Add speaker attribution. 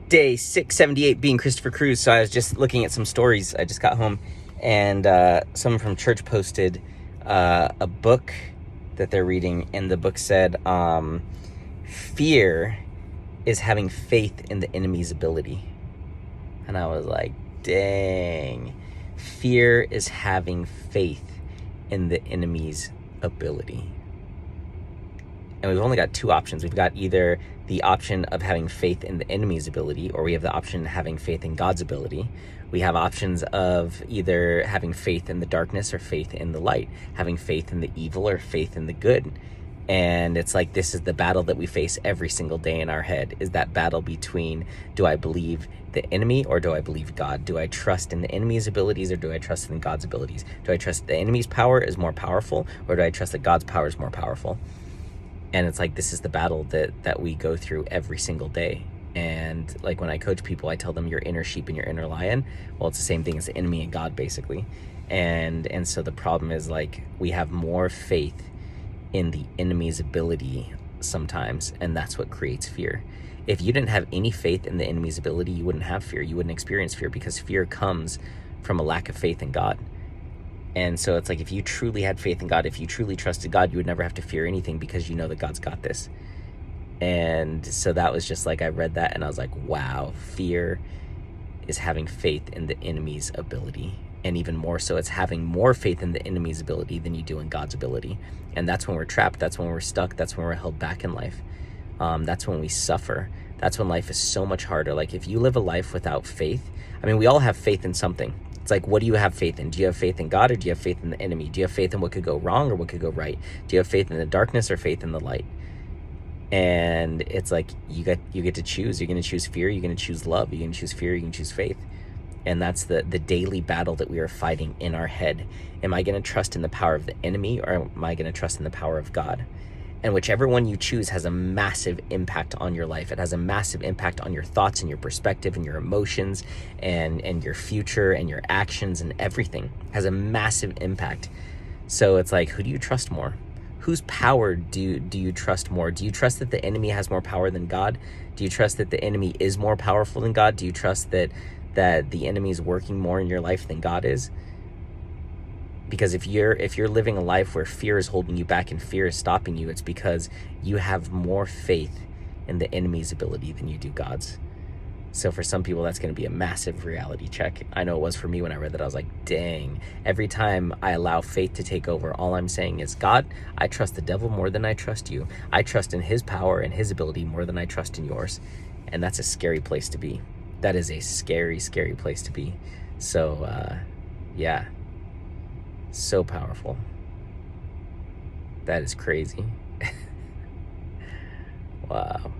Speaker 1: Day 678 being Christopher Cruz. So I was just looking at some stories. I just got home, and someone from church posted a book that they're reading, and the book said, fear is having faith in the enemy's ability. And I was like, dang, fear is having faith in the enemy's ability. And we've only got two options. We've got either the option of having faith in the enemy's ability, or we have the option of having faith in God's ability. We have options of either having faith in the darkness or faith in the light, having faith in the evil or faith in the good. And it's like, this is the battle that we face every single day in our head, is that battle between, do I believe the enemy or do I believe God? Do I trust in the enemy's abilities or do I trust in God's abilities? Do I trust the enemy's power is more powerful, or do I trust that God's power is more powerful? And it's like, this is the battle that we go through every single day. And like, when I coach people, I tell them your inner sheep and your inner lion. Well, it's the same thing as the enemy and God, basically. And so the problem is, like, we have more faith in the enemy's ability sometimes, and that's what creates fear. If you didn't have any faith in the enemy's ability, you wouldn't have fear. You wouldn't experience fear, because fear comes from a lack of faith in God. And so it's like, if you truly had faith in God, if you truly trusted God, you would never have to fear anything, because you know that God's got this. And so that was just like, I read that and I was like, wow, fear is having faith in the enemy's ability. And even more so, it's having more faith in the enemy's ability than you do in God's ability. And that's when we're trapped. That's when we're stuck. That's when we're held back in life. That's when we suffer. That's when life is so much harder. Like, if you live a life without faith, I mean, we all have faith in something. It's like, what do you have faith in? Do you have faith in God, or do you have faith in the enemy? Do you have faith in what could go wrong or what could go right? Do you have faith in the darkness or faith in the light? And it's like, you get to choose. You're going to choose fear. You're going to choose love. You're going to choose fear. You can choose faith. And that's the daily battle that we are fighting in our head. Am I going to trust in the power of the enemy, or am I going to trust in the power of God? And whichever one you choose has a massive impact on your life. It has a massive impact on your thoughts and your perspective and your emotions and your future and your actions, and everything. It has a massive impact. So it's like, who do you trust more? Whose power do you trust more? Do you trust that the enemy has more power than God? Do you trust that the enemy is more powerful than God? Do you trust that the enemy is working more in your life than God is? Because if you're living a life where fear is holding you back and fear is stopping you, it's because you have more faith in the enemy's ability than you do God's. So for some people, that's going to be a massive reality check. I know it was for me when I read that. I was like, dang, every time I allow faith to take over, all I'm saying is, God, I trust the devil more than I trust you. I trust in his power and his ability more than I trust in yours. And that's a scary place to be. That is a scary, scary place to be. So, yeah. So powerful. That is crazy. Wow.